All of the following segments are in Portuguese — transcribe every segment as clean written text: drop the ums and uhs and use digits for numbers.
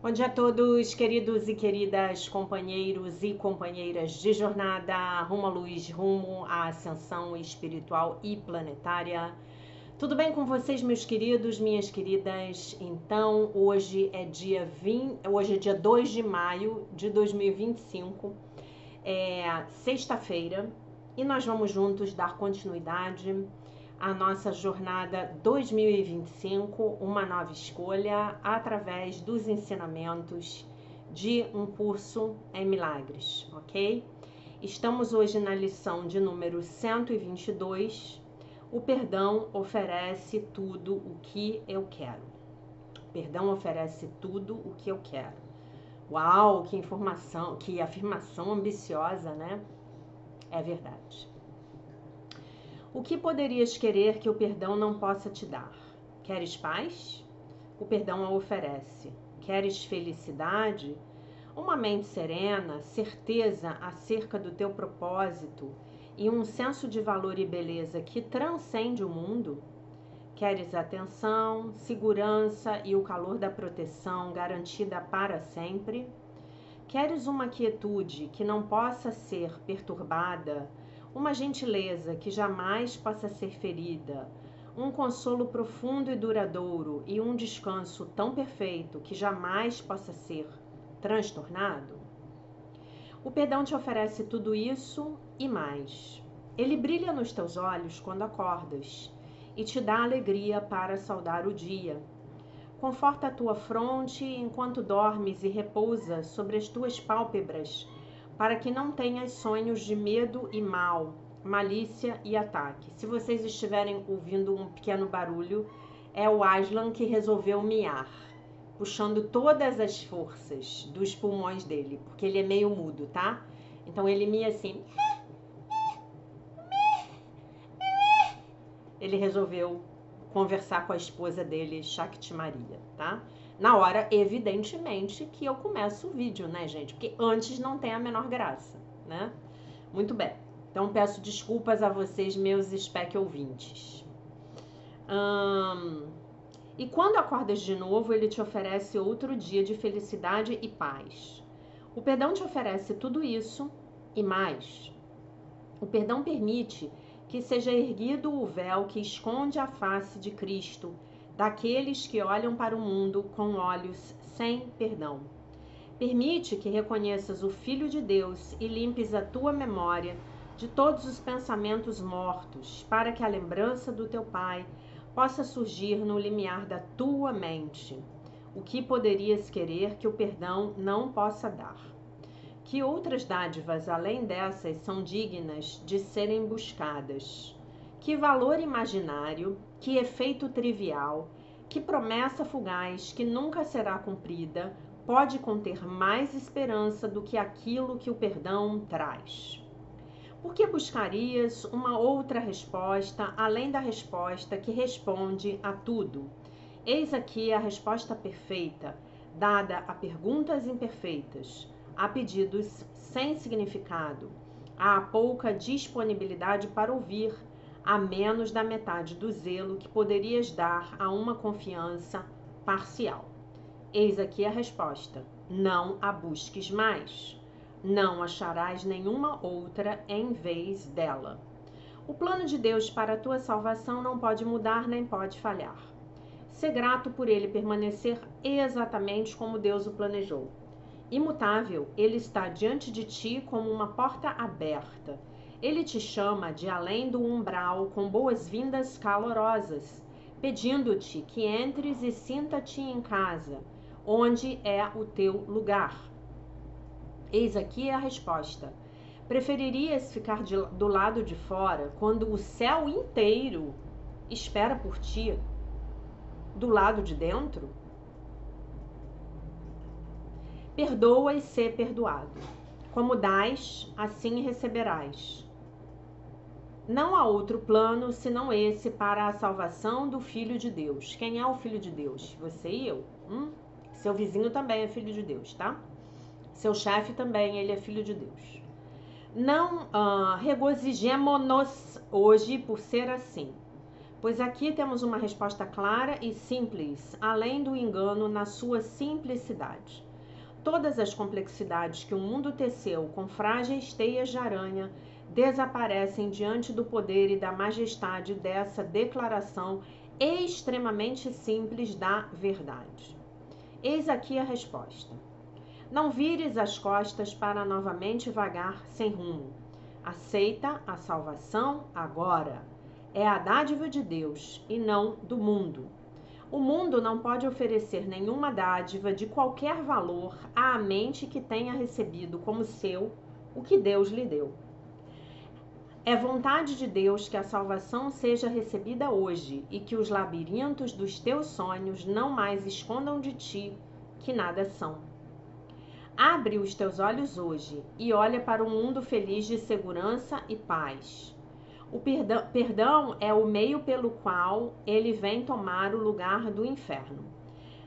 Bom dia a todos, queridos e queridas companheiros e companheiras de jornada rumo à luz, rumo à ascensão espiritual e planetária. Tudo bem com vocês, meus queridos, minhas queridas? Então, hoje é dia 2 de maio de 2025, sexta-feira, e nós vamos juntos dar continuidade a nossa jornada 2025, uma nova escolha, através dos ensinamentos de um curso em milagres, ok? Estamos hoje na lição de número 122. O perdão oferece tudo o que eu quero. O perdão oferece tudo o que eu quero. Uau, que informação, que afirmação ambiciosa, né? É verdade. O que poderias querer que o perdão não possa te dar? Queres paz? O perdão a oferece. Queres felicidade? Uma mente serena, certeza acerca do teu propósito e um senso de valor e beleza que transcende o mundo? Queres atenção, segurança e o calor da proteção garantida para sempre? Queres uma quietude que não possa ser perturbada, uma gentileza que jamais possa ser ferida, um consolo profundo e duradouro e um descanso tão perfeito que jamais possa ser transtornado? O perdão te oferece tudo isso e mais. Ele brilha nos teus olhos quando acordas e te dá alegria para saudar o dia. Conforta a tua fronte enquanto dormes e repousa sobre as tuas pálpebras, para que não tenhas sonhos de medo e mal, malícia e ataque. Se vocês estiverem ouvindo um pequeno barulho, é o Aslan que resolveu miar, puxando todas as forças dos pulmões dele, porque ele é meio mudo, tá? Então ele mia assim. Ele resolveu conversar com a esposa dele, Shakti Maria, tá? Na hora, evidentemente, que eu começo o vídeo, né, gente? Porque antes não tem a menor graça, né? Muito bem. Então, peço desculpas a vocês, meus spec ouvintes. E quando acordas de novo, ele te oferece outro dia de felicidade e paz. O perdão te oferece tudo isso e mais. O perdão permite que seja erguido o véu que esconde a face de Cristo, daqueles que olham para o mundo com olhos sem perdão. Permite que reconheças o Filho de Deus e limpes a tua memória de todos os pensamentos mortos, para que a lembrança do teu Pai possa surgir no limiar da tua mente. O que poderias querer que o perdão não possa dar? Que outras dádivas além dessas são dignas de serem buscadas? Que valor imaginário, que efeito trivial, que promessa fugaz que nunca será cumprida pode conter mais esperança do que aquilo que o perdão traz? Por que buscarias uma outra resposta além da resposta que responde a tudo? Eis aqui a resposta perfeita, dada a perguntas imperfeitas, a pedidos sem significado, há pouca disponibilidade para ouvir, a menos da metade do zelo que poderias dar a uma confiança parcial. Eis aqui a resposta: não a busques mais. Não acharás nenhuma outra em vez dela. O plano de Deus para a tua salvação não pode mudar nem pode falhar. Sê grato por ele permanecer exatamente como Deus o planejou. Imutável, ele está diante de ti como uma porta aberta. Ele te chama de além do umbral com boas-vindas calorosas, pedindo-te que entres e sinta-te em casa, onde é o teu lugar. Eis aqui a resposta. Preferirias ficar do lado de fora quando o céu inteiro espera por ti, do lado de dentro? Perdoa e sê perdoado. Como dás, assim receberás. Não há outro plano senão esse para a salvação do Filho de Deus. Quem é o Filho de Deus? Você e eu. Seu vizinho também é filho de Deus, tá? Seu chefe também, ele é filho de Deus. Não regozijemo-nos hoje por ser assim. Pois aqui temos uma resposta clara e simples, além do engano na sua simplicidade. Todas as complexidades que o mundo teceu com frágeis teias de aranha desaparecem diante do poder e da majestade dessa declaração extremamente simples da verdade. Eis aqui a resposta. Não vires as costas para novamente vagar sem rumo. Aceita a salvação agora. É a dádiva de Deus e não do mundo. O mundo não pode oferecer nenhuma dádiva de qualquer valor à mente que tenha recebido como seu o que Deus lhe deu. É vontade de Deus que a salvação seja recebida hoje e que os labirintos dos teus sonhos não mais escondam de ti que nada são. Abre os teus olhos hoje e olha para um mundo feliz de segurança e paz. O perdão é o meio pelo qual ele vem tomar o lugar do inferno.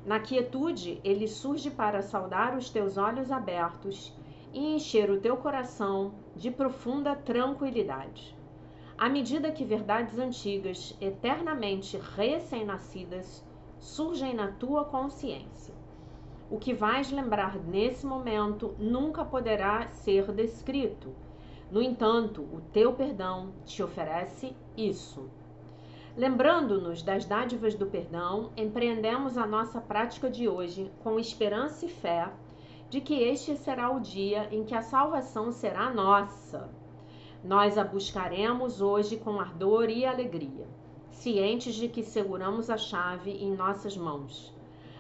Na quietude, ele surge para saudar os teus olhos abertos e encher o teu coração de profunda tranquilidade. À medida que verdades antigas, eternamente recém-nascidas, surgem na tua consciência. O que vais lembrar nesse momento nunca poderá ser descrito. No entanto, o teu perdão te oferece isso. Lembrando-nos das dádivas do perdão, empreendemos a nossa prática de hoje com esperança e fé de que este será o dia em que a salvação será nossa. Nós a buscaremos hoje com ardor e alegria, cientes de que seguramos a chave em nossas mãos,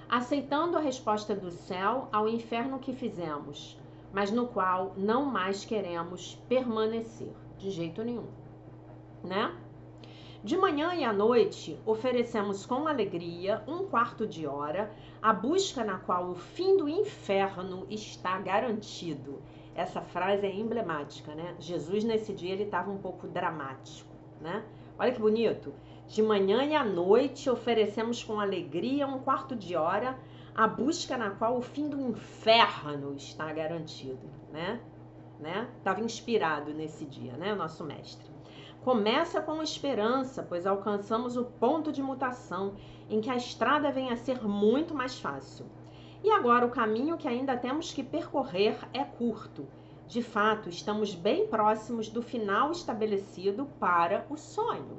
aceitando a resposta do céu ao inferno que fizemos, mas no qual não mais queremos permanecer, de jeito nenhum, né? De manhã e à noite, oferecemos com alegria um quarto de hora, a busca na qual o fim do inferno está garantido. Essa frase é emblemática, né? Jesus, nesse dia, ele estava um pouco dramático, né? Olha que bonito. De manhã e à noite, oferecemos com alegria um quarto de hora, a busca na qual o fim do inferno está garantido, né? Estava inspirado nesse dia, né, o nosso mestre. Começa com esperança, pois alcançamos o ponto de mutação em que a estrada vem a ser muito mais fácil. E agora o caminho que ainda temos que percorrer é curto. De fato, estamos bem próximos do final estabelecido para o sonho.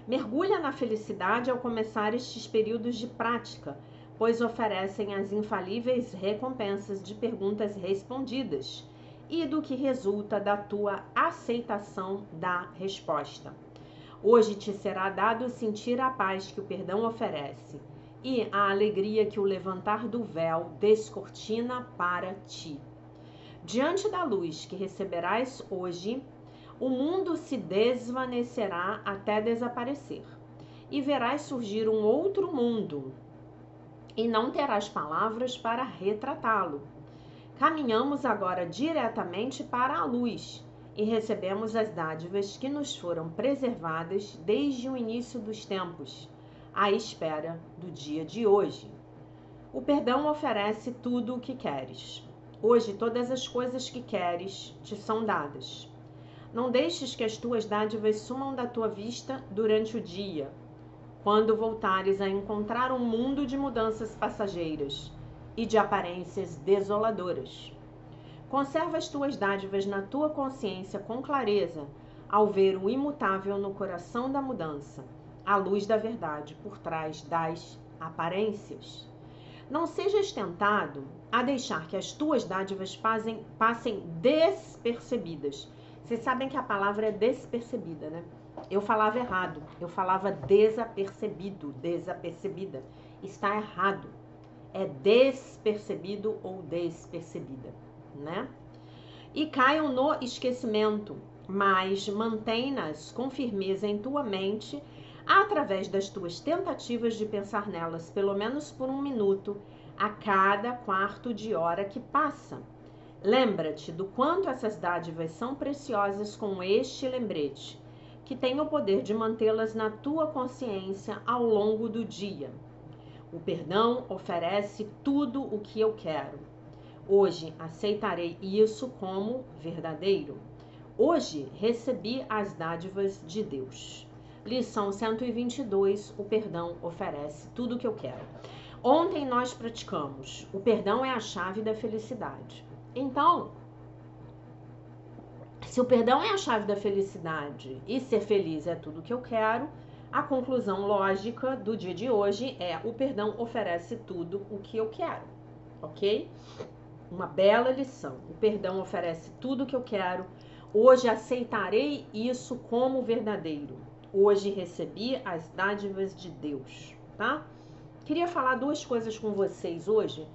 Mergulha na felicidade ao começar estes períodos de prática, pois oferecem as infalíveis recompensas de perguntas respondidas e do que resulta da tua aceitação da resposta. Hoje te será dado sentir a paz que o perdão oferece e a alegria que o levantar do véu descortina para ti. Diante da luz que receberás hoje, o mundo se desvanecerá até desaparecer e verás surgir um outro mundo, e não terás palavras para retratá-lo. Caminhamos agora diretamente para a luz e recebemos as dádivas que nos foram preservadas desde o início dos tempos, à espera do dia de hoje. O perdão oferece tudo o que queres. Hoje todas as coisas que queres te são dadas. Não deixes que as tuas dádivas sumam da tua vista durante o dia, quando voltares a encontrar um mundo de mudanças passageiras e de aparências desoladoras. Conserva as tuas dádivas na tua consciência com clareza, ao ver o imutável no coração da mudança, a luz da verdade por trás das aparências. Não sejas tentado a deixar que as tuas dádivas passem despercebidas. Vocês sabem que a palavra é despercebida, né? Eu falava errado, eu falava desapercebido, desapercebida. Está errado. É despercebido ou despercebida, né? E caiam no esquecimento, mas mantém-nas com firmeza em tua mente, através das tuas tentativas de pensar nelas, pelo menos por um minuto, a cada quarto de hora que passa. Lembra-te do quanto essas dádivas são preciosas com este lembrete, que tem o poder de mantê-las na tua consciência ao longo do dia. O perdão oferece tudo o que eu quero. Hoje aceitarei isso como verdadeiro. Hoje recebi as dádivas de Deus. Lição 122, o perdão oferece tudo o que eu quero. Ontem nós praticamos, o perdão é a chave da felicidade. Então, se o perdão é a chave da felicidade e ser feliz é tudo o que eu quero, a conclusão lógica do dia de hoje é: o perdão oferece tudo o que eu quero, ok? Uma bela lição. O perdão oferece tudo o que eu quero. Hoje aceitarei isso como verdadeiro. Hoje recebi as dádivas de Deus, tá? Queria falar duas coisas com vocês hoje,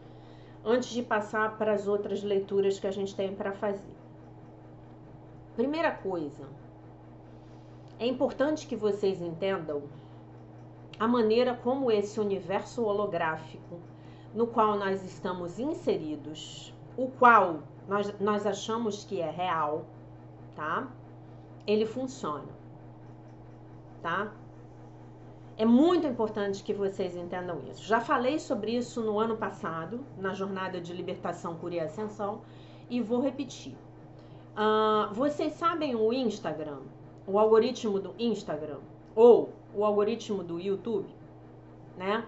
antes de passar para as outras leituras que a gente tem para fazer. Primeira coisa, é importante que vocês entendam a maneira como esse universo holográfico no qual nós estamos inseridos, o qual nós achamos que é real, tá? Ele funciona, tá? É muito importante que vocês entendam isso. Já falei sobre isso no ano passado, na jornada de libertação, cura e ascensão, e vou repetir. Vocês sabem o Instagram, o algoritmo do Instagram, ou o algoritmo do YouTube, né?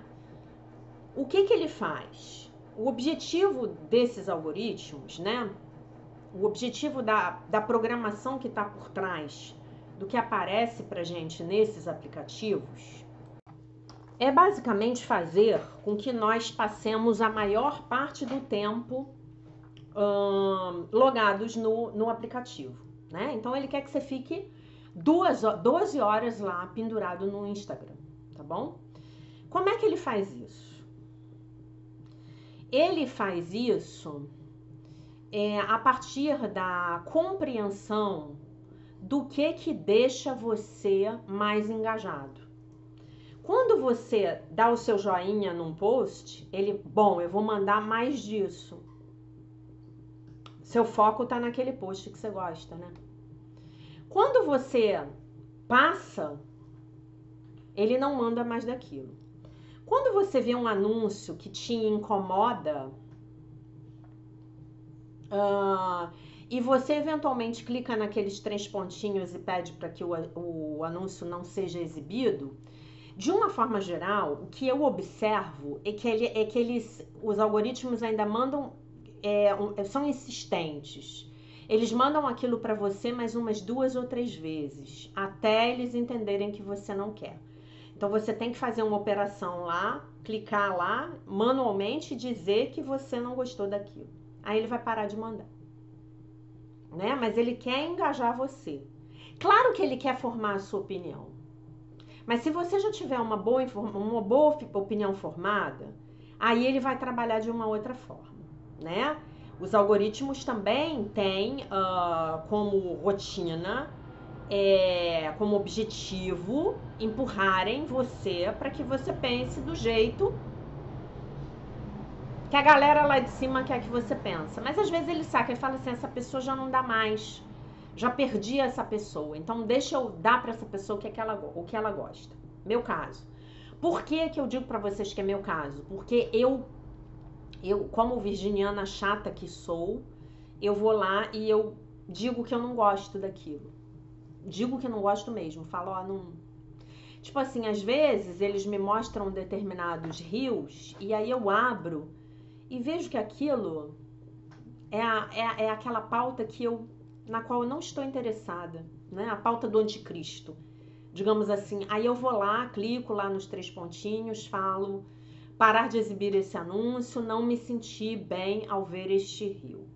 O que ele faz? O objetivo desses algoritmos, né? O objetivo da programação que está por trás do que aparece pra gente nesses aplicativos é basicamente fazer com que nós passemos a maior parte do tempo logados no aplicativo, né? Então ele quer que você fique 12 horas lá pendurado no Instagram, tá bom? Como é que ele faz isso? Ele faz isso a partir da compreensão do que deixa você mais engajado. Quando você dá o seu joinha num post, eu vou mandar mais disso. Seu foco tá naquele post que você gosta, né? Quando você passa, ele não manda mais daquilo. Quando você vê um anúncio que te incomoda, e você eventualmente clica naqueles 3 pontinhos e pede para que o anúncio não seja exibido, de uma forma geral, o que eu observo é que os algoritmos ainda mandam, são insistentes. Eles mandam aquilo para você mais umas 2 ou 3 vezes, até eles entenderem que você não quer. Então você tem que fazer uma operação lá, clicar lá, manualmente e dizer que você não gostou daquilo. Aí ele vai parar de mandar, né? Mas ele quer engajar você. Claro que ele quer formar a sua opinião. Mas se você já tiver uma boa opinião formada, aí ele vai trabalhar de uma outra forma, né? Os algoritmos também têm como rotina, como objetivo, empurrarem você para que você pense do jeito que a galera lá de cima quer que você pense. Mas às vezes ele saca e fala assim: essa pessoa já não dá mais, já perdi essa pessoa, então deixa eu dar para essa pessoa o que ela gosta. Meu caso. Por que eu digo para vocês que é meu caso? Porque eu, como virginiana chata que sou, eu vou lá e eu digo que eu não gosto daquilo. Digo que não gosto mesmo. Falo, não... Tipo assim, às vezes eles me mostram determinados rios e aí eu abro e vejo que aquilo é aquela pauta na qual eu não estou interessada, né? A pauta do anticristo, digamos assim. Aí eu vou lá, clico lá nos 3 pontinhos, falo: parar de exibir esse anúncio, não me senti bem ao ver este rio,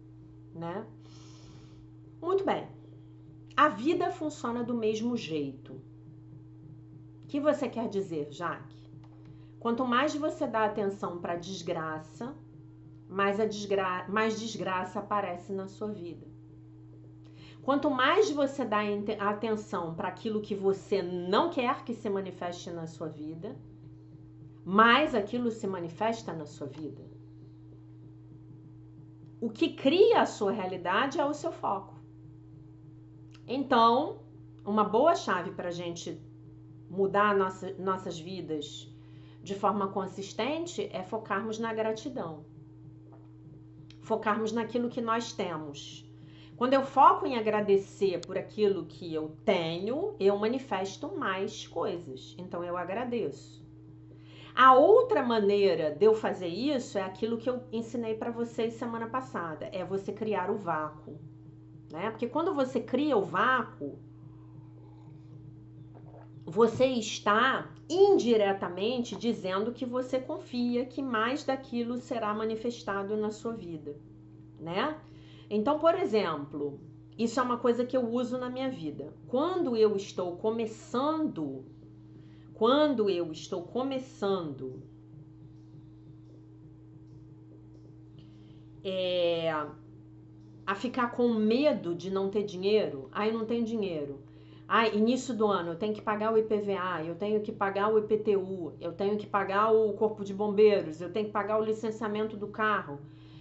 né? Muito bem. A vida funciona do mesmo jeito. O que você quer dizer, Jaque? Quanto mais você dá atenção para a desgraça, mais desgraça aparece na sua vida. Quanto mais você dá atenção para aquilo que você não quer que se manifeste na sua vida, mais aquilo se manifesta na sua vida. O que cria a sua realidade é o seu foco. Então, uma boa chave para a gente mudar nossas vidas de forma consistente é focarmos na gratidão. Focarmos naquilo que nós temos. Quando eu foco em agradecer por aquilo que eu tenho, eu manifesto mais coisas. Então eu agradeço. A outra maneira de eu fazer isso é aquilo que eu ensinei para vocês semana passada, é você criar o vácuo, né? Porque quando você cria o vácuo, você está indiretamente dizendo que você confia que mais daquilo será manifestado na sua vida, né? Então, por exemplo, isso é uma coisa que eu uso na minha vida. Quando eu estou começando a ficar com medo de não ter dinheiro, aí não tem dinheiro. Início do ano, eu tenho que pagar o IPVA, eu tenho que pagar o IPTU, eu tenho que pagar o Corpo de Bombeiros, eu tenho que pagar o licenciamento do carro,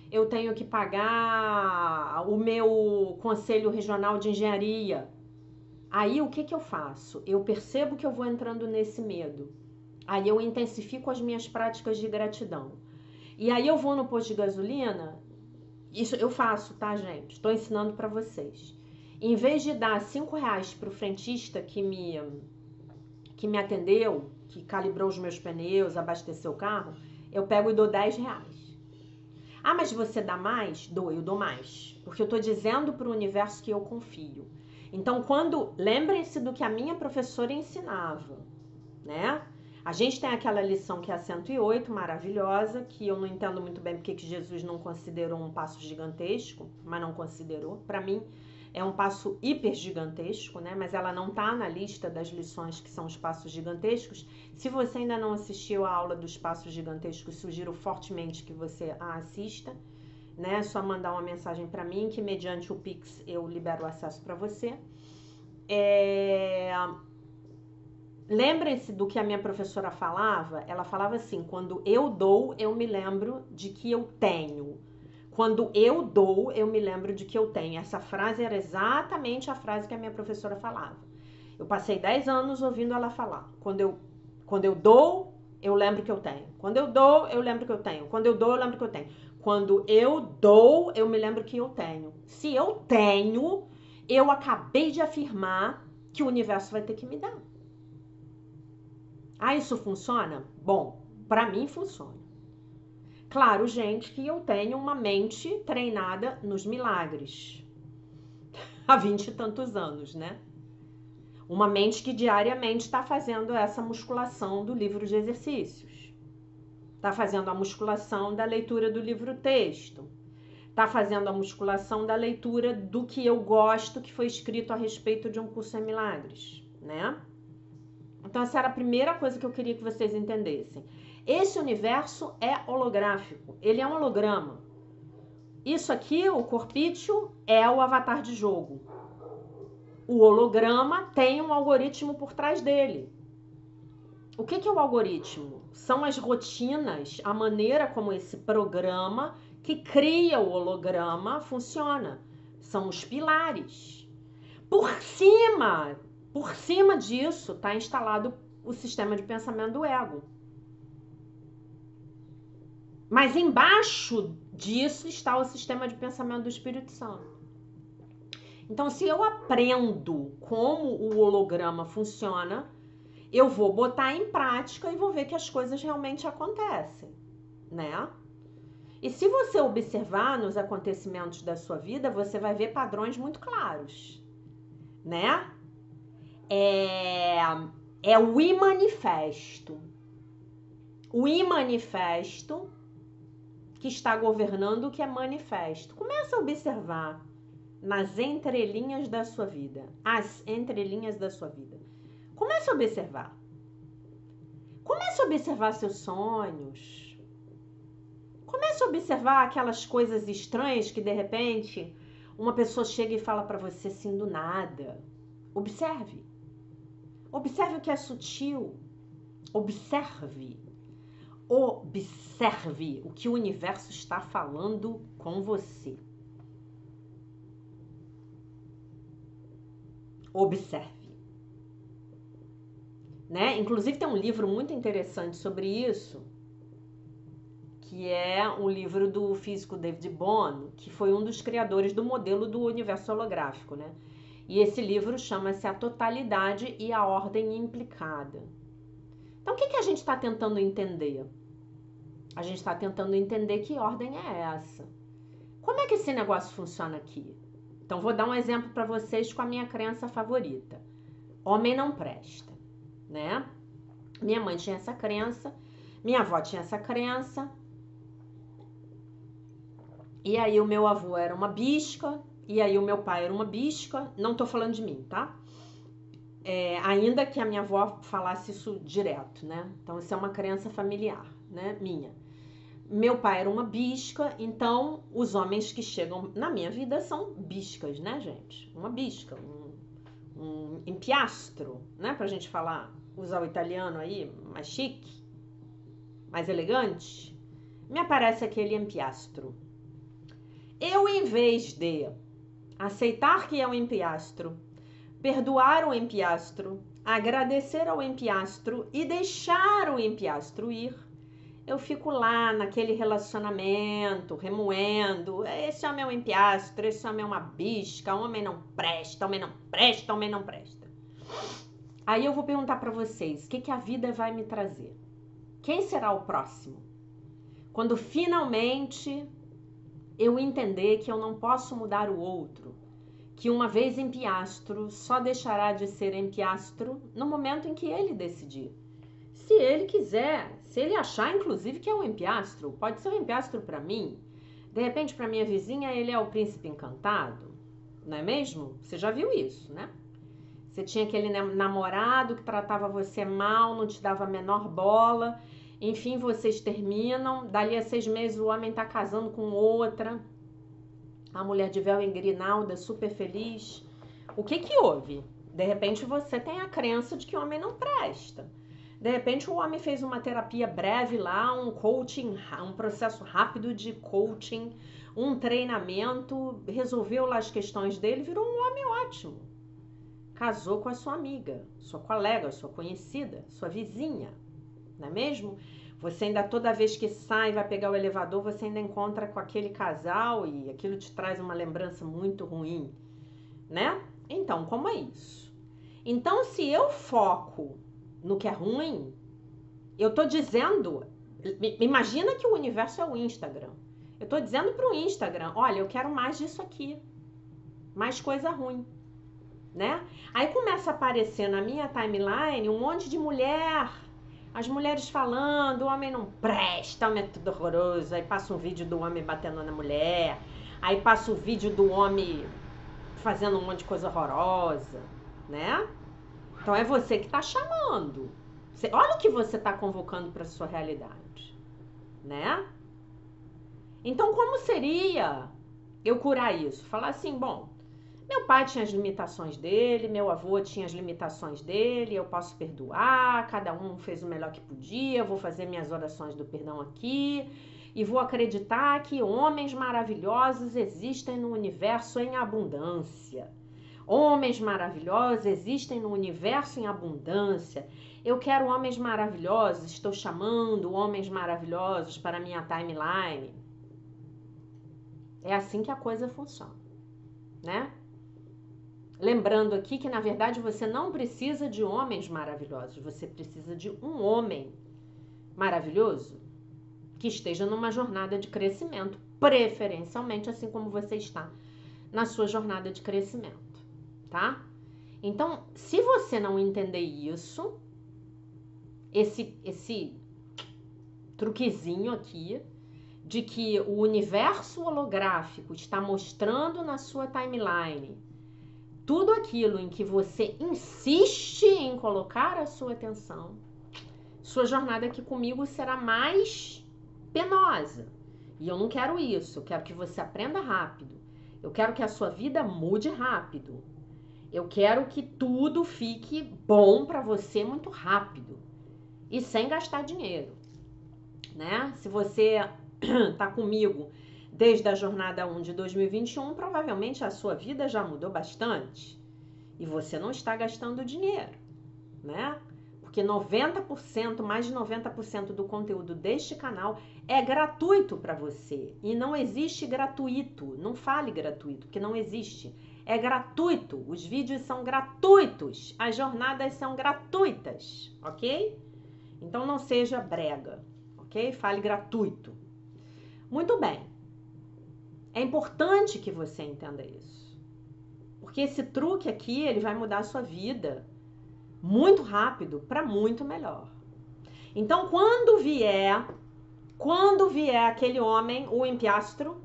eu tenho que pagar o meu Conselho Regional de Engenharia. Aí o que eu faço? Eu percebo que eu vou entrando nesse medo. Aí eu intensifico as minhas práticas de gratidão. E aí eu vou no posto de gasolina. Isso eu faço, tá, gente? Estou ensinando para vocês. Em vez de dar R$ 5 pro frentista que me atendeu, que calibrou os meus pneus, abasteceu o carro, eu pego e dou R$ 10. Ah, mas você dá mais? Eu dou mais. Porque eu tô dizendo pro universo que eu confio. Então, lembrem-se do que a minha professora ensinava, né? A gente tem aquela lição que é a 108, maravilhosa, que eu não entendo muito bem porque que Jesus não considerou um passo gigantesco, mas não considerou. Para mim, é um passo hiper gigantesco, né? Mas ela não tá na lista das lições que são os passos gigantescos. Se você ainda não assistiu a aula dos passos gigantescos, sugiro fortemente que você a assista, né? É só mandar uma mensagem para mim, que mediante o Pix eu libero o acesso para você. Lembrem-se do que a minha professora falava. Ela falava assim: quando eu dou, eu me lembro de que eu tenho. Quando eu dou, eu me lembro de que eu tenho. Essa frase era exatamente a frase que a minha professora falava. Eu passei 10 anos ouvindo ela falar. Quando eu dou, eu lembro que eu tenho. Quando eu dou, eu lembro que eu tenho. Quando eu dou, eu lembro que eu tenho. Quando eu dou, eu me lembro que eu tenho. Se eu tenho, eu acabei de afirmar que o universo vai ter que me dar. Isso funciona? Bom, para mim funciona. Claro, gente, que eu tenho uma mente treinada nos milagres. Há 20 e tantos anos, né? Uma mente que diariamente está fazendo essa musculação do livro de exercícios. Está fazendo a musculação da leitura do livro-texto. Está fazendo a musculação da leitura do que eu gosto, que foi escrito a respeito de um curso em milagres, né? Então essa era a primeira coisa que eu queria que vocês entendessem. Esse universo é holográfico, ele é um holograma. Isso aqui, o corpício, é o avatar de jogo. O holograma tem um algoritmo por trás dele. O que é o algoritmo? São as rotinas, a maneira como esse programa que cria o holograma funciona. São os pilares. Por cima disso está instalado o sistema de pensamento do ego. Mas embaixo disso está o sistema de pensamento do Espírito Santo. Então, se eu aprendo como o holograma funciona, eu vou botar em prática e vou ver que as coisas realmente acontecem, né? E se você observar nos acontecimentos da sua vida, você vai ver padrões muito claros, né? É o imanifesto. O imanifesto que está governando o que é manifesto. Comece a observar nas entrelinhas da sua vida. As entrelinhas da sua vida. Comece a observar. Comece a observar seus sonhos. Comece a observar aquelas coisas estranhas que de repente uma pessoa chega e fala para você assim do nada. Observe. Observe o que é sutil. Observe. Observe o que o universo está falando com você. Observe. Né? Inclusive tem um livro muito interessante sobre isso, que é um livro do físico David Bohm, que foi um dos criadores do modelo do universo holográfico, né? E esse livro chama-se A Totalidade e a Ordem Implicada. Então, o que a gente está tentando entender? A gente está tentando entender que ordem é essa. Como é que esse negócio funciona aqui? Então, vou dar um exemplo para vocês com a minha crença favorita. Homem não presta, né? Minha mãe tinha essa crença, minha avó tinha essa crença. E aí o meu avô era uma bisca, e aí o meu pai era uma bisca. Não tô falando de mim, tá? Ainda que a minha avó falasse isso direto, né? Então, isso é uma crença familiar, né? Minha. Meu pai era uma bisca, então os homens que chegam na minha vida são biscas, né, gente? Uma bisca, um empiastro, né? Pra gente falar, usar o italiano aí, mais chique, mais elegante. Me aparece aquele empiastro. Eu, em vez de aceitar que é um empiastro, perdoar o empiastro, agradecer ao empiastro e deixar o empiastro ir, eu fico lá naquele relacionamento, remoendo. Esse homem é um empiastro, esse homem é uma bisca, homem não presta, homem não presta, homem não presta. Aí eu vou perguntar para vocês, o que a vida vai me trazer? Quem será o próximo? Quando finalmente eu entender que eu não posso mudar o outro, que uma vez empiastro só deixará de ser empiastro no momento em que ele decidir. Se ele quiser, se ele achar, inclusive, que é um empiastro, pode ser um empiastro para mim. De repente, para minha vizinha, ele é o príncipe encantado, não é mesmo? Você já viu isso, né? Você tinha aquele namorado que tratava você mal, não te dava a menor bola. Enfim, vocês terminam. Dali a 6 meses, o homem tá casando com outra. A mulher de véu e grinalda, super feliz. O que houve? De repente, você tem a crença de que o homem não presta. De repente, o homem fez uma terapia breve lá, um coaching, um processo rápido de coaching, um treinamento, resolveu lá as questões dele, virou um homem ótimo. Casou com a sua amiga, sua colega, sua conhecida, sua vizinha, não é mesmo? Você ainda, toda vez que sai, vai pegar o elevador, você ainda encontra com aquele casal e aquilo te traz uma lembrança muito ruim, né? Então, como é isso? Então, se eu foco no que é ruim, eu tô dizendo, imagina que o universo é o Instagram. Eu tô dizendo pro Instagram, olha, eu quero mais disso aqui, mais coisa ruim, né? Aí começa a aparecer na minha timeline um monte de mulher, as mulheres falando, o homem não presta, o homem é tudo horroroso. Aí passa um vídeo do homem batendo na mulher, aí passa o vídeo do homem fazendo um monte de coisa horrorosa, né? Então é você que tá chamando. Olha o que você tá convocando para sua realidade, né? Então como seria eu curar isso? Falar assim, bom, meu pai tinha as limitações dele, meu avô tinha as limitações dele, eu posso perdoar, cada um fez o melhor que podia, eu vou fazer minhas orações do perdão aqui e vou acreditar que homens maravilhosos existem no universo em abundância. Homens maravilhosos existem no universo em abundância. Eu quero homens maravilhosos, estou chamando homens maravilhosos para minha timeline. É assim que a coisa funciona, né? Lembrando aqui que, na verdade, você não precisa de homens maravilhosos, você precisa de um homem maravilhoso que esteja numa jornada de crescimento, preferencialmente assim como você está na sua jornada de crescimento. Tá? Então, se você não entender isso, esse truquezinho aqui, de que o universo holográfico está mostrando na sua timeline tudo aquilo em que você insiste em colocar a sua atenção, sua jornada aqui comigo será mais penosa. E eu não quero isso, eu quero que você aprenda rápido. Eu quero que a sua vida mude rápido. Eu quero que tudo fique bom para você muito rápido e sem gastar dinheiro, né? Se você tá comigo desde a jornada 1 de 2021, provavelmente a sua vida já mudou bastante e você não está gastando dinheiro, né? porque 90%, mais de 90% do conteúdo deste canal é gratuito para você. E não existe gratuito. Não fale gratuito, porque não existe. É gratuito. Os vídeos são gratuitos. As jornadas são gratuitas, ok? Então não seja brega, ok? Fale gratuito. Muito bem. É importante que você entenda isso. Porque esse truque aqui, ele vai mudar a sua vida muito rápido para muito melhor. Então, quando vier aquele homem, o empiastro,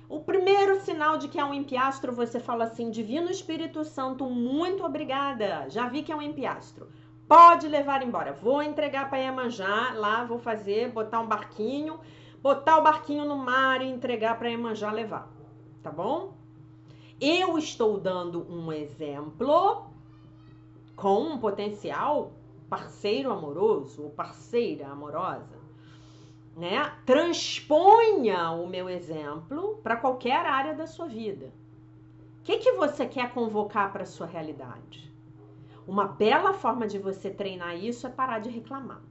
o primeiro sinal de que é um empiastro, você fala assim: Divino Espírito Santo, muito obrigada, já vi que é um empiastro. Pode levar embora. Vou entregar para Iemanjá, lá vou fazer, botar o barquinho no mar e entregar para Iemanjá levar. Tá bom? Eu estou dando um exemplo com um potencial parceiro amoroso ou parceira amorosa, né? Transponha o meu exemplo para qualquer área da sua vida. O que você quer convocar para a sua realidade? Uma bela forma de você treinar isso é parar de reclamar.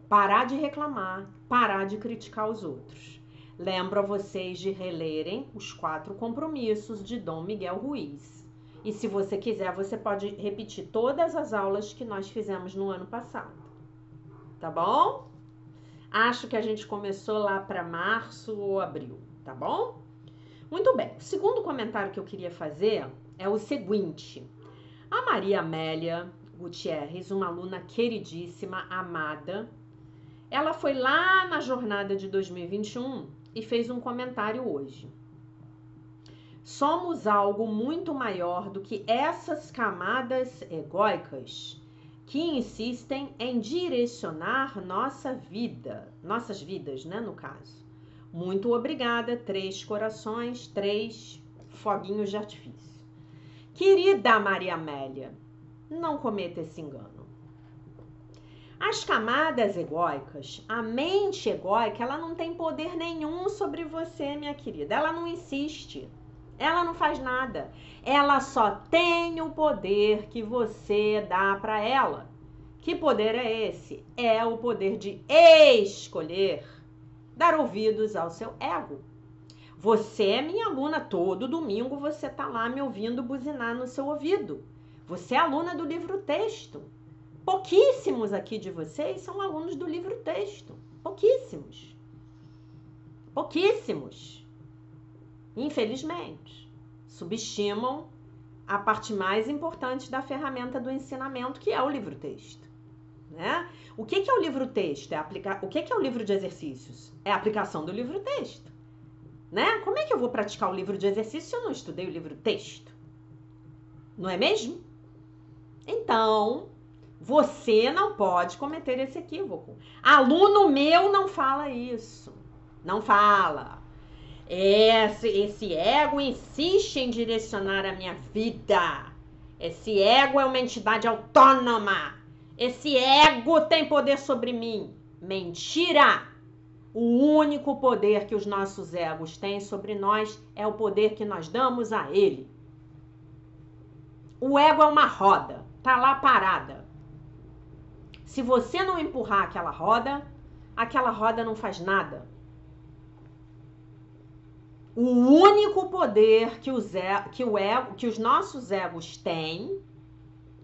Parar de reclamar, parar de criticar os outros. Lembro a vocês de relerem os 4 compromissos de Dom Miguel Ruiz. E se você quiser, você pode repetir todas as aulas que nós fizemos no ano passado. Tá bom? Acho que a gente começou lá para março ou abril, tá bom? Muito bem. O segundo comentário que eu queria fazer é o seguinte. A Maria Amélia Gutierrez, uma aluna queridíssima, amada, ela foi lá na jornada de 2021 e fez um comentário hoje. Somos algo muito maior do que essas camadas egóicas que insistem em direcionar nossas vidas, né, no caso. Muito obrigada, 3 corações, 3 foguinhos de artifício. Querida Maria Amélia, não cometa esse engano. As camadas egóicas, a mente egóica, ela não tem poder nenhum sobre você, minha querida. Ela não insiste. Ela não faz nada. Ela só tem o poder que você dá para ela. Que poder é esse? É o poder de escolher dar ouvidos ao seu ego. Você é minha aluna, todo domingo você tá lá me ouvindo buzinar no seu ouvido. Você é aluna do livro texto. Pouquíssimos aqui de vocês são alunos do livro texto. Pouquíssimos. Pouquíssimos. Infelizmente, subestimam a parte mais importante da ferramenta do ensinamento, que é o livro-texto, né? O que é o livro-texto? O que é o livro de exercícios? É a aplicação do livro-texto, né? Como é que eu vou praticar o livro de exercício se eu não estudei o livro-texto? Não é mesmo? Então, você não pode cometer esse equívoco. Aluno meu não fala isso. Não fala. Esse ego insiste em direcionar a minha vida. Esse ego é uma entidade autônoma. Esse ego tem poder sobre mim. Mentira! O único poder que os nossos egos têm sobre nós é o poder que nós damos a ele. O ego é uma roda, tá lá parada. Se você não empurrar aquela roda não faz nada. O único poder que os nossos egos têm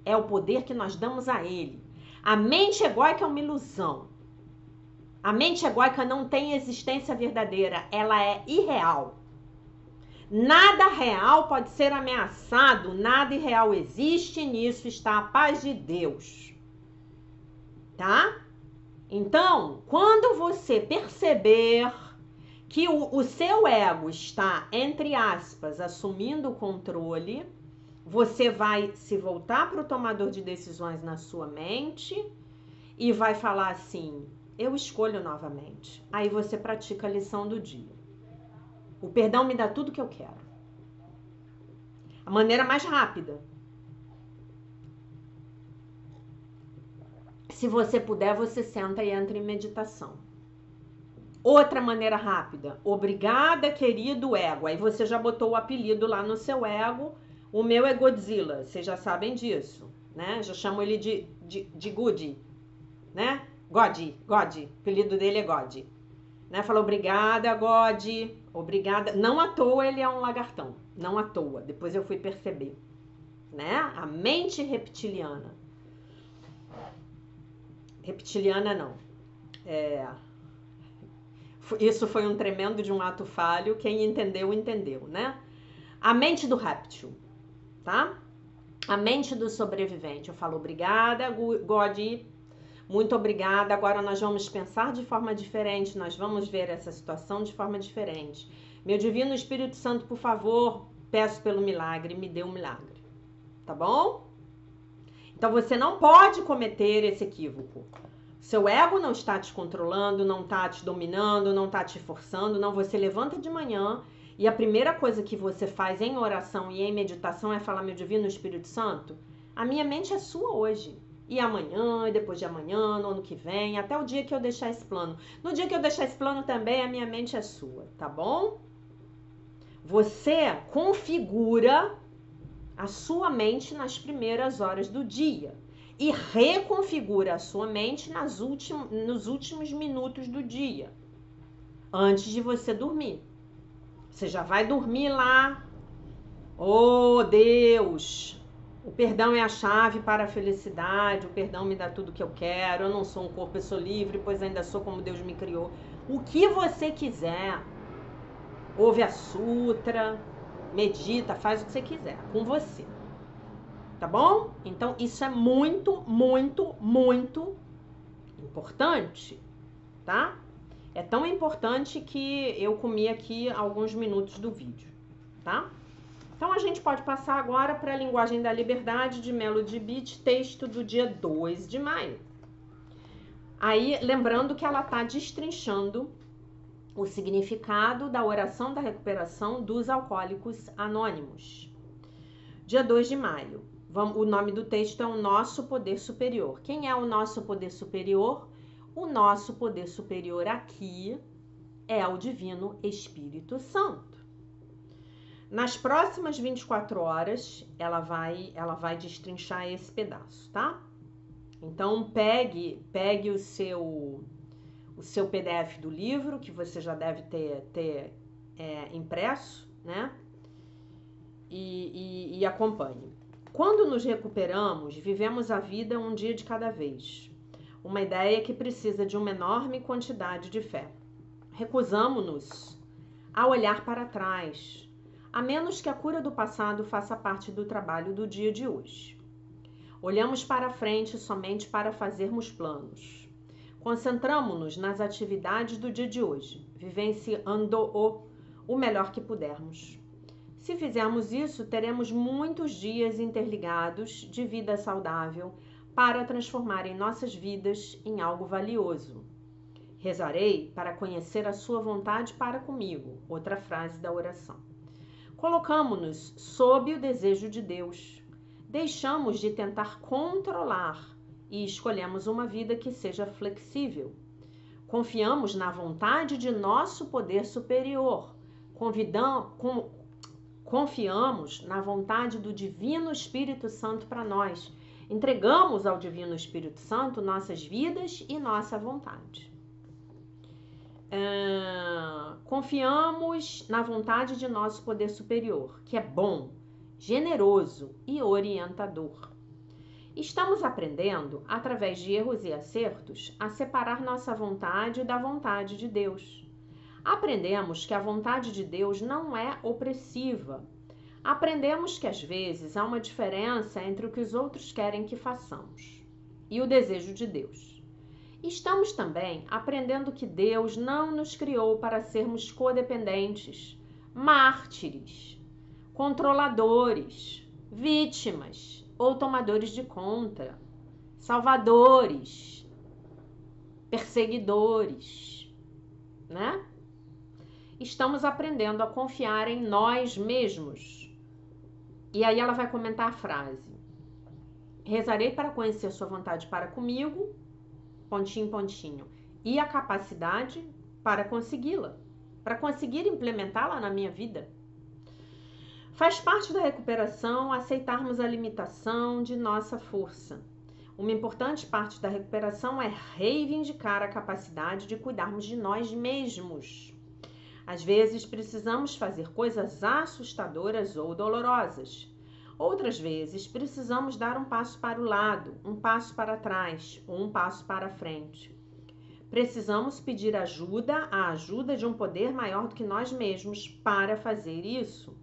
é o poder que nós damos a ele. A mente egóica é uma ilusão. A mente egóica não tem existência verdadeira, ela é irreal. Nada real pode ser ameaçado, nada irreal existe, nisso está a paz de Deus. Tá? Então, quando você perceber que o seu ego está, entre aspas, assumindo o controle, você vai se voltar para o tomador de decisões na sua mente e vai falar assim: eu escolho novamente. Aí você pratica a lição do dia. O perdão me dá tudo que eu quero. A maneira mais rápida. Se você puder, você senta e entra em meditação. Outra maneira rápida. Obrigada, querido ego. Aí você já botou o apelido lá no seu ego. O meu é Godzilla. Vocês já sabem disso, né? Já chamo ele de Goody, né? God, o apelido dele é God. Né? Falou, obrigada, God, obrigada. Não à toa ele é um lagartão, não à toa. Depois eu fui perceber, né? A mente reptiliana. Reptiliana não. Isso foi um tremendo de um ato falho. Quem entendeu, entendeu, né? A mente do réptil, tá? A mente do sobrevivente. Eu falo, obrigada, God, muito obrigada. Agora nós vamos pensar de forma diferente, nós vamos ver essa situação de forma diferente. Meu Divino Espírito Santo, por favor, peço pelo milagre, me dê um milagre. Tá bom? Então você não pode cometer esse equívoco. Seu ego não está te controlando, não está te dominando, não está te forçando, não. Você levanta de manhã e a primeira coisa que você faz em oração e em meditação é falar, meu Divino Espírito Santo, a minha mente é sua hoje. E amanhã, e depois de amanhã, no ano que vem, até o dia que eu deixar esse plano. No dia que eu deixar esse plano também, a minha mente é sua, tá bom? Você configura a sua mente nas primeiras horas do dia e reconfigura a sua mente nos últimos minutos do dia, antes de você dormir. Você já vai dormir lá, oh Deus, o perdão é a chave para a felicidade, o perdão me dá tudo que eu quero, eu não sou um corpo, eu sou livre, pois ainda sou como Deus me criou. O que você quiser, ouve a sutra, medita, faz o que você quiser, com você. Tá bom? Então, isso é muito, muito, muito importante, tá? É tão importante que eu comi aqui alguns minutos do vídeo, tá? Então, a gente pode passar agora para a linguagem da liberdade de Melody Beat, texto do dia 2 de maio. Aí, lembrando que ela tá destrinchando o significado da oração da recuperação dos alcoólicos anônimos. Dia 2 de maio. O nome do texto é o nosso poder superior. Quem é o nosso poder superior? O nosso poder superior aqui é o Divino Espírito Santo. Nas próximas 24 horas, ela vai destrinchar esse pedaço, tá? Então, pegue o seu PDF do livro, que você já deve ter impresso, né? E acompanhe. Quando nos recuperamos, vivemos a vida um dia de cada vez. Uma ideia que precisa de uma enorme quantidade de fé. Recusamo-nos a olhar para trás, a menos que a cura do passado faça parte do trabalho do dia de hoje. Olhamos para frente somente para fazermos planos. Concentramo-nos nas atividades do dia de hoje, vivenciando o melhor que pudermos. Se fizermos isso, teremos muitos dias interligados de vida saudável para transformar em nossas vidas em algo valioso. Rezarei para conhecer a sua vontade para comigo. Outra frase da oração. Colocamo-nos sob o desejo de Deus. Deixamos de tentar controlar e escolhemos uma vida que seja flexível. Confiamos na vontade de nosso poder superior. Confiamos na vontade do Divino Espírito Santo para nós. Entregamos ao Divino Espírito Santo nossas vidas e nossa vontade. Confiamos na vontade de nosso poder superior, que é bom, generoso e orientador. Estamos aprendendo, através de erros e acertos, a separar nossa vontade da vontade de Deus. Aprendemos que a vontade de Deus não é opressiva. Aprendemos que às vezes há uma diferença entre o que os outros querem que façamos e o desejo de Deus. Estamos também aprendendo que Deus não nos criou para sermos codependentes, mártires, controladores, vítimas ou tomadores de conta, salvadores, perseguidores, né? Estamos aprendendo a confiar em nós mesmos. E aí ela vai comentar a frase. Rezarei para conhecer sua vontade para comigo, pontinho, pontinho, e a capacidade para consegui-la, para conseguir implementá-la na minha vida. Faz parte da recuperação aceitarmos a limitação de nossa força. Uma importante parte da recuperação é reivindicar a capacidade de cuidarmos de nós mesmos. Às vezes precisamos fazer coisas assustadoras ou dolorosas. Outras vezes precisamos dar um passo para o lado, um passo para trás ou um passo para frente. Precisamos pedir ajuda, a ajuda de um poder maior do que nós mesmos para fazer isso.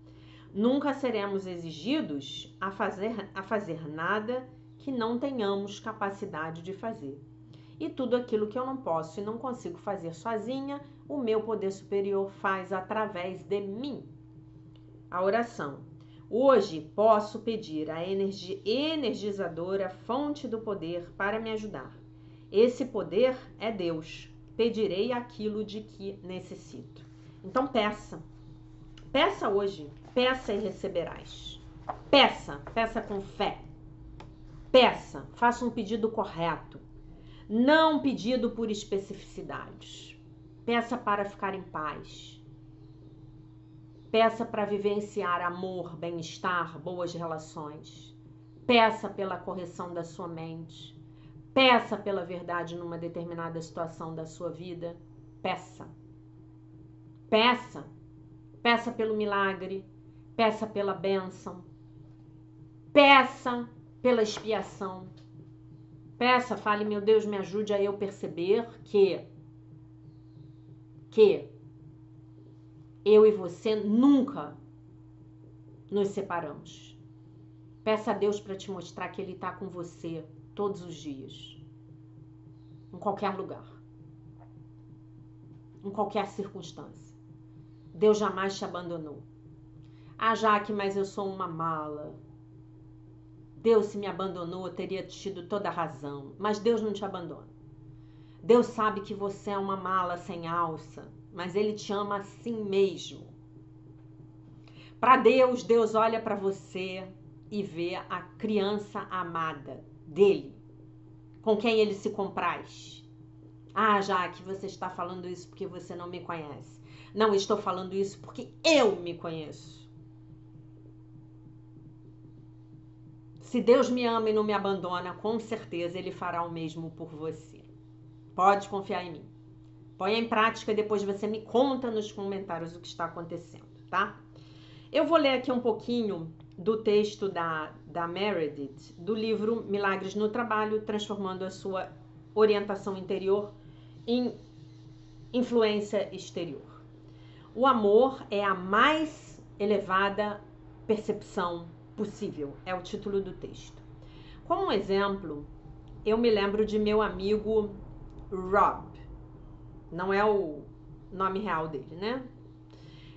Nunca seremos exigidos a fazer nada que não tenhamos capacidade de fazer. E tudo aquilo que eu não posso e não consigo fazer sozinha, o meu poder superior faz através de mim. A oração. Hoje posso pedir a energizadora fonte do poder para me ajudar. Esse poder é Deus. Pedirei aquilo de que necessito. Então peça. Peça hoje. Peça e receberás. Peça com fé. Peça, faça um pedido correto. Não pedido por especificidades. Peça para ficar em paz. Peça para vivenciar amor, bem-estar, boas relações. Peça pela correção da sua mente. Peça pela verdade numa determinada situação da sua vida. Peça. Peça. Peça pelo milagre. Peça pela bênção. Peça pela expiação. Peça, fale, meu Deus, me ajude a eu perceber que eu e você nunca nos separamos. Peça a Deus para te mostrar que Ele está com você todos os dias, em qualquer lugar, em qualquer circunstância. Deus jamais te abandonou. Ah, Jaque, mas eu sou uma mala. Deus, se me abandonou, eu teria tido toda a razão. Mas Deus não te abandona. Deus sabe que você é uma mala sem alça, mas Ele te ama assim mesmo. Para Deus, Deus olha para você e vê a criança amada dele, com quem Ele se compraz. Ah, Jaque, você está falando isso porque você não me conhece. Não, estou falando isso porque eu me conheço. Se Deus me ama e não me abandona, com certeza Ele fará o mesmo por você. Pode confiar em mim. Põe em prática e depois você me conta nos comentários o que está acontecendo, tá? Eu vou ler aqui um pouquinho do texto da Meredith, do livro Milagres no Trabalho, transformando a sua orientação interior em influência exterior. O amor é a mais elevada percepção possível, é o título do texto. Como um exemplo, eu me lembro de meu amigo Rob, não é o nome real dele, né?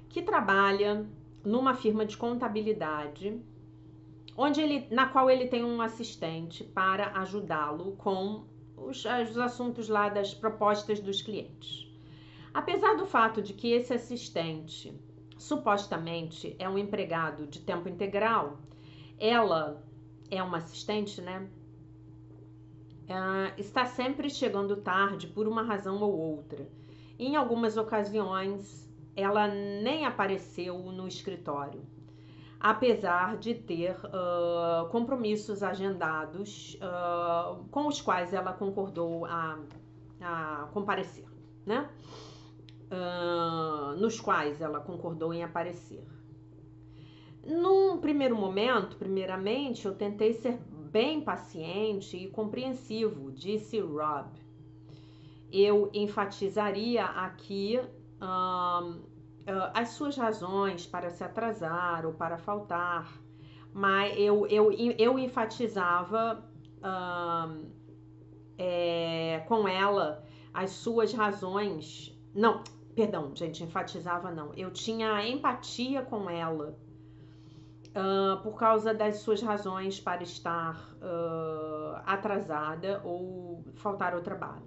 Que trabalha numa firma de contabilidade, na qual ele tem um assistente para ajudá-lo com os assuntos lá das propostas dos clientes. Apesar do fato de que esse assistente supostamente é um empregado de tempo integral, ela é uma assistente, né? Está sempre chegando tarde por uma razão ou outra. Em algumas ocasiões, ela nem apareceu no escritório, apesar de ter compromissos agendados com os quais ela concordou a comparecer, né? Nos quais ela concordou em aparecer. Num primeiro momento, primeiramente, eu tentei ser bem paciente e compreensivo, disse Rob. Eu enfatizaria aqui as suas razões para se atrasar ou para faltar, mas eu enfatizava com ela as suas razões. Não, perdão, gente, enfatizava não. Eu tinha empatia com ela por causa das suas razões para estar atrasada ou faltar ao trabalho.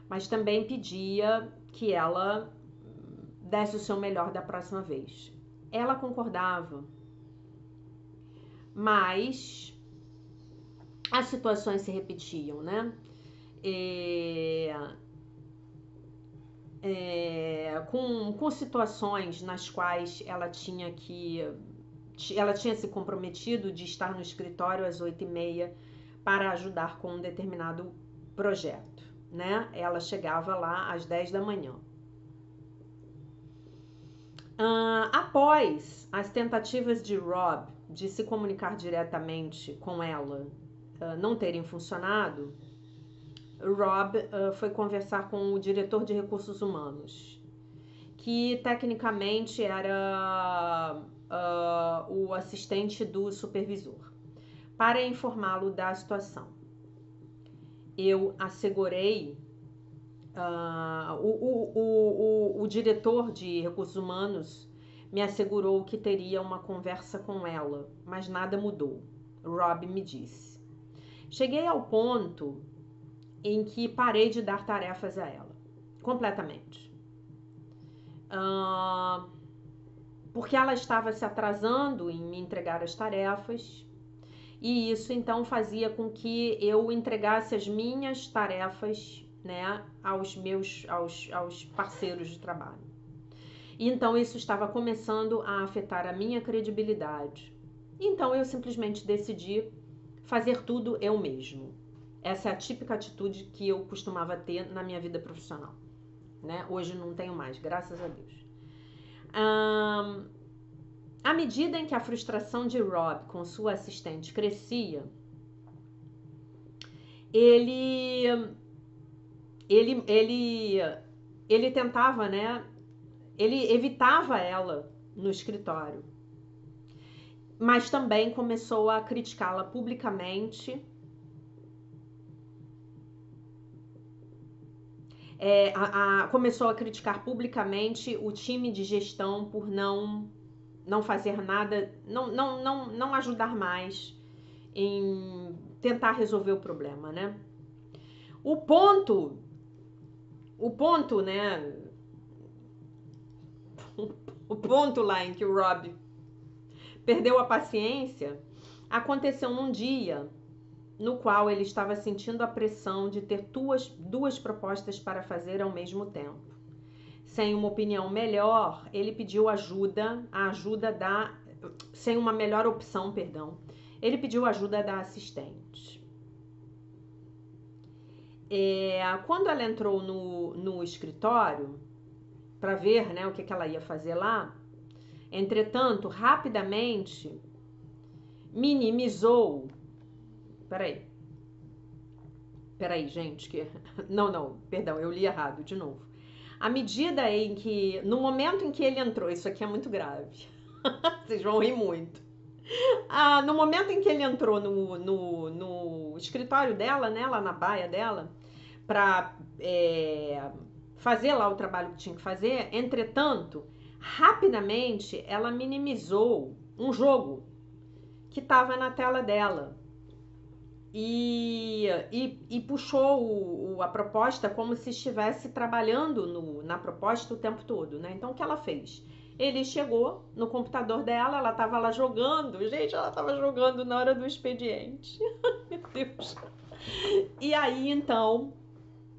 Mas também pedia que ela desse o seu melhor da próxima vez. Ela concordava, mas as situações se repetiam, né? Com situações nas quais ela tinha se comprometido de estar no escritório às 8h30 para ajudar com um determinado projeto, né? Ela chegava lá às 10 da manhã. Após as tentativas de Rob de se comunicar diretamente com ela não terem funcionado, Rob foi conversar com o diretor de recursos humanos, que tecnicamente era o assistente do supervisor, para informá-lo da situação. Eu assegurei, o diretor de recursos humanos me assegurou que teria uma conversa com ela, mas nada mudou. Rob me disse. Cheguei ao ponto em que parei de dar tarefas a ela, completamente. Porque ela estava se atrasando em me entregar as tarefas, e isso então fazia com que eu entregasse as minhas tarefas, né, aos parceiros de trabalho. E então isso estava começando a afetar a minha credibilidade. Então eu simplesmente decidi fazer tudo eu mesmo. Essa é a típica atitude que eu costumava ter na minha vida profissional, né? Hoje não tenho mais, graças a Deus. À medida em que a frustração de Rob com sua assistente crescia, ele tentava, né? Ele evitava ela no escritório, mas também começou a criticá-la publicamente. Começou a criticar publicamente o time de gestão por não fazer nada, não ajudar mais em tentar resolver o problema, né? O ponto, né? O ponto lá em que o Rob perdeu a paciência aconteceu num dia no qual ele estava sentindo a pressão de ter duas propostas para fazer ao mesmo tempo. Sem uma opinião melhor, ele pediu sem uma melhor opção, ele pediu ajuda da assistente. Quando ela entrou no escritório para ver, né, o que ela ia fazer lá, entretanto, rapidamente minimizou. Peraí, gente, perdão, eu li errado de novo. No momento em que ele entrou, isso aqui é muito grave, vocês vão rir muito. No momento em que ele entrou no escritório dela, né, lá na baia dela, para fazer lá o trabalho que tinha que fazer, entretanto, rapidamente ela minimizou um jogo que estava na tela dela e puxou a proposta como se estivesse trabalhando na proposta o tempo todo, né? Então, o que ela fez? Ele chegou no computador dela, ela estava lá jogando. Gente, ela estava jogando na hora do expediente. Meu Deus. E aí, então,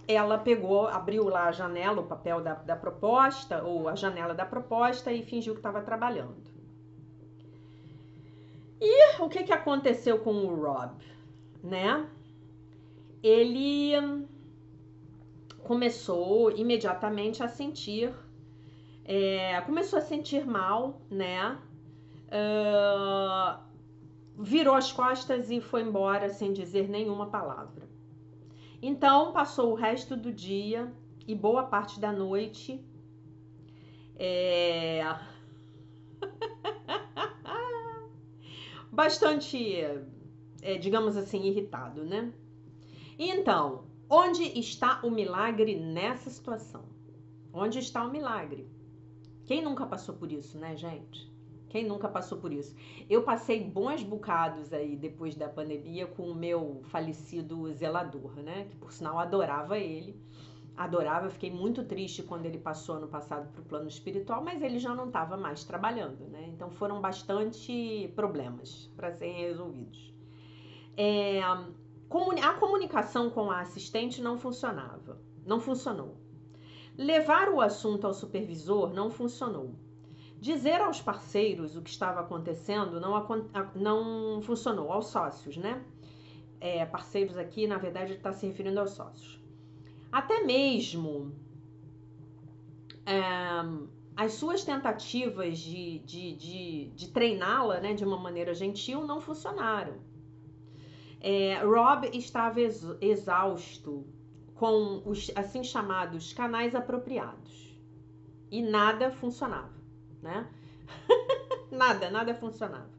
ela abriu lá a janela, o papel da proposta, ou a janela da proposta, e fingiu que estava trabalhando. E o que aconteceu com o Rob, né? Ele começou imediatamente a sentir, mal, né? Virou as costas e foi embora sem dizer nenhuma palavra. Então, passou o resto do dia e boa parte da noite bastante, digamos assim, irritado, né? Então, onde está o milagre nessa situação? Onde está o milagre? Quem nunca passou por isso, né, gente? Quem nunca passou por isso? Eu passei bons bocados aí depois da pandemia com o meu falecido zelador, né? Que por sinal adorava ele. Adorava, fiquei muito triste quando ele passou ano passado para o plano espiritual, mas ele já não estava mais trabalhando, né? Então foram bastante problemas para serem resolvidos. A comunicação com a assistente não funcionou. Levar o assunto ao supervisor não funcionou. Dizer aos parceiros o que estava acontecendo não funcionou, aos sócios, né? parceiros aqui, na verdade, ele está se referindo aos sócios. Até mesmo as suas tentativas de treiná-la, né, de uma maneira gentil não funcionaram. Rob estava exausto com os assim chamados canais apropriados e nada funcionava, né? nada funcionava.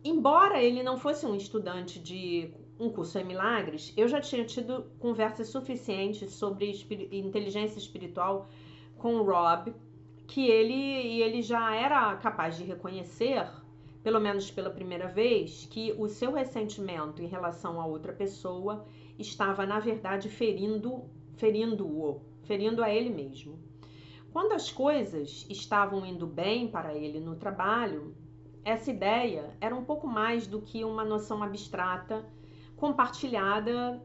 Embora ele não fosse um estudante de um curso em milagres, eu já tinha tido conversas suficientes sobre inteligência espiritual com o Rob, que ele já era capaz de reconhecer, pelo menos pela primeira vez, que o seu ressentimento em relação a outra pessoa estava, na verdade, ferindo a ele mesmo. Quando as coisas estavam indo bem para ele no trabalho, essa ideia era um pouco mais do que uma noção abstrata compartilhada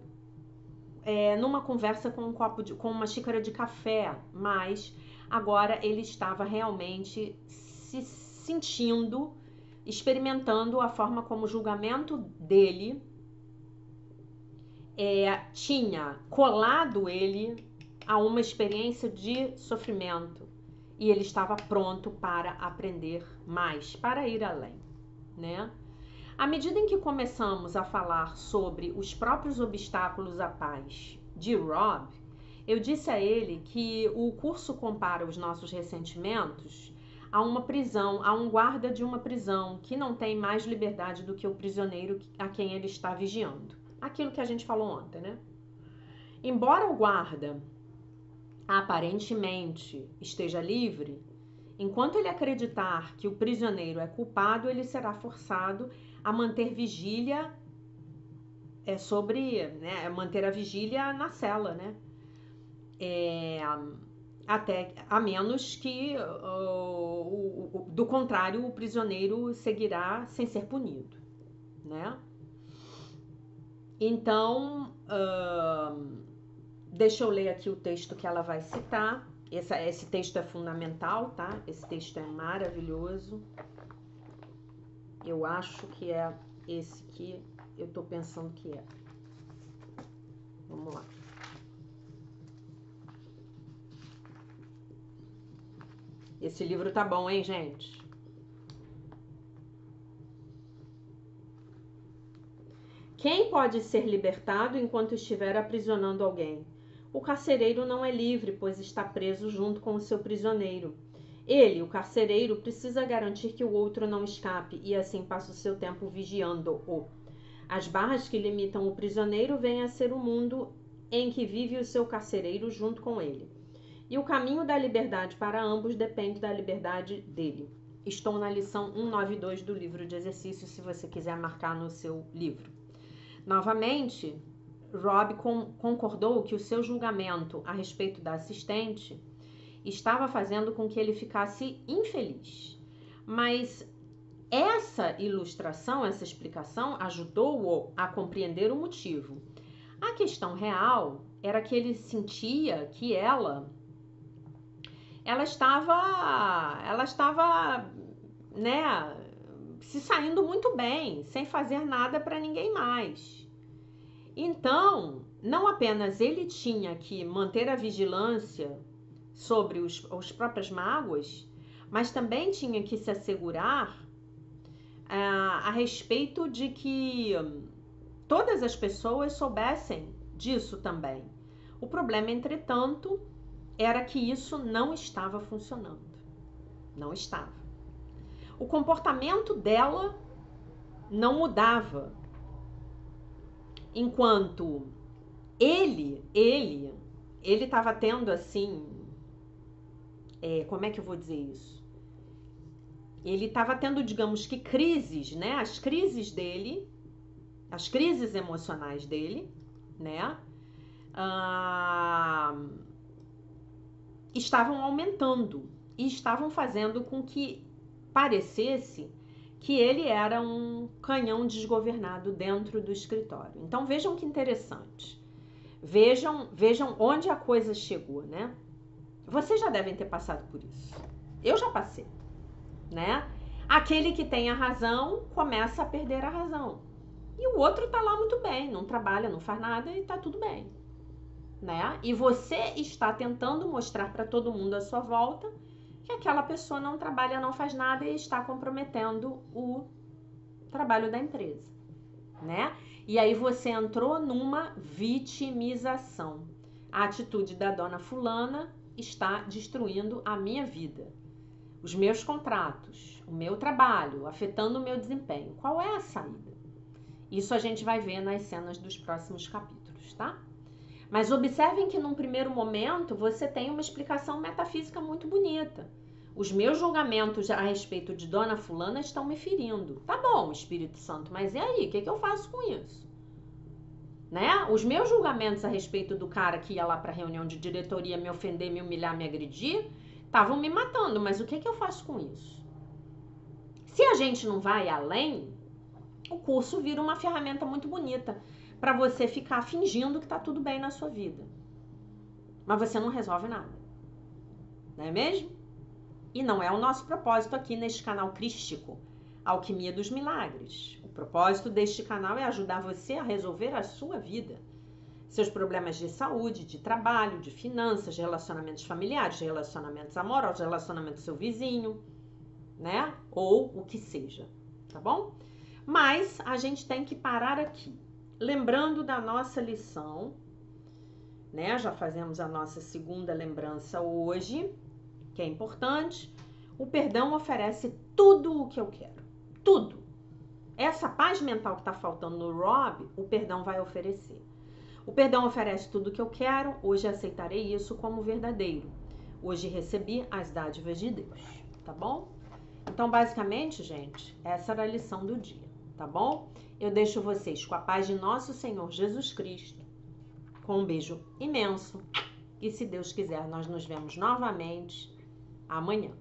numa conversa com uma xícara de café, mas agora ele estava realmente se sentindo, experimentando a forma como o julgamento dele tinha colado ele a uma experiência de sofrimento e ele estava pronto para aprender mais, para ir além, né? À medida em que começamos a falar sobre os próprios obstáculos à paz de Rob, eu disse a ele que o curso compara os nossos ressentimentos a uma prisão, a um guarda de uma prisão que não tem mais liberdade do que o prisioneiro a quem ele está vigiando. Aquilo que a gente falou ontem, né? Embora o guarda aparentemente esteja livre, enquanto ele acreditar que o prisioneiro é culpado, ele será forçado a manter vigília manter a vigília na cela, né? Até a menos que, do contrário, o prisioneiro seguirá sem ser punido, né? Então, deixa eu ler aqui o texto que ela vai citar. Esse texto é fundamental, tá? Esse texto é maravilhoso. Eu acho que é esse que eu tô pensando que é. Vamos lá. Esse livro tá bom, hein, gente? Quem pode ser libertado enquanto estiver aprisionando alguém? O carcereiro não é livre, pois está preso junto com o seu prisioneiro. Ele, o carcereiro, precisa garantir que o outro não escape e assim passa o seu tempo vigiando-o. As barras que limitam o prisioneiro vêm a ser o mundo em que vive o seu carcereiro junto com ele. E o caminho da liberdade para ambos depende da liberdade dele. Estou na lição 192 do livro de exercícios, se você quiser marcar no seu livro. Novamente, Rob concordou que o seu julgamento a respeito da assistente estava fazendo com que ele ficasse infeliz. Mas essa ilustração, essa explicação, ajudou-o a compreender o motivo. A questão real era que ele sentia que ela estava, né, se saindo muito bem, sem fazer nada para ninguém mais. Então, não apenas ele tinha que manter a vigilância sobre as próprias mágoas, mas também tinha que se assegurar a respeito de que todas as pessoas soubessem disso também. O problema, entretanto, era que isso não estava funcionando. Não estava. O comportamento dela não mudava. Enquanto ele estava tendo assim, como é que eu vou dizer isso? Ele estava tendo, digamos que crises, né? As crises dele, as crises emocionais dele, né? Estavam aumentando e estavam fazendo com que parecesse que ele era um canhão desgovernado dentro do escritório. Então vejam que interessante. Vejam onde a coisa chegou, né? Vocês já devem ter passado por isso. Eu já passei, né? Aquele que tem a razão começa a perder a razão. E o outro tá lá muito bem, não trabalha, não faz nada e tá tudo bem, né? E você está tentando mostrar para todo mundo à sua volta que aquela pessoa não trabalha, não faz nada e está comprometendo o trabalho da empresa, né? E aí você entrou numa vitimização. A atitude da dona fulana está destruindo a minha vida, os meus contratos, o meu trabalho, afetando o meu desempenho. Qual é a saída? Isso a gente vai ver nas cenas dos próximos capítulos, tá? Mas observem que num primeiro momento você tem uma explicação metafísica muito bonita. Os meus julgamentos a respeito de Dona Fulana estão me ferindo. Tá bom, Espírito Santo, mas e aí? O que eu faço com isso? Né? Os meus julgamentos a respeito do cara que ia lá para reunião de diretoria me ofender, me humilhar, me agredir, estavam me matando, mas o que eu faço com isso? Se a gente não vai além, o curso vira uma ferramenta muito bonita para você ficar fingindo que tá tudo bem na sua vida. Mas você não resolve nada. Não é mesmo? E não é o nosso propósito aqui neste canal crístico, Alquimia dos Milagres. O propósito deste canal é ajudar você a resolver a sua vida. Seus problemas de saúde, de trabalho, de finanças, de relacionamentos familiares, de relacionamentos amorosos, de relacionamento com seu vizinho, né? Ou o que seja, tá bom? Mas a gente tem que parar aqui. Lembrando da nossa lição, né? Já fazemos a nossa segunda lembrança hoje, que é importante. O perdão oferece tudo o que eu quero. Tudo. Essa paz mental que está faltando no Rob, o perdão vai oferecer. O perdão oferece tudo o que eu quero. Hoje aceitarei isso como verdadeiro. Hoje recebi as dádivas de Deus. Tá bom? Então, basicamente, gente, essa era a lição do dia. Tá bom? Eu deixo vocês com a paz de nosso Senhor Jesus Cristo. Com um beijo imenso. E se Deus quiser, nós nos vemos novamente amanhã.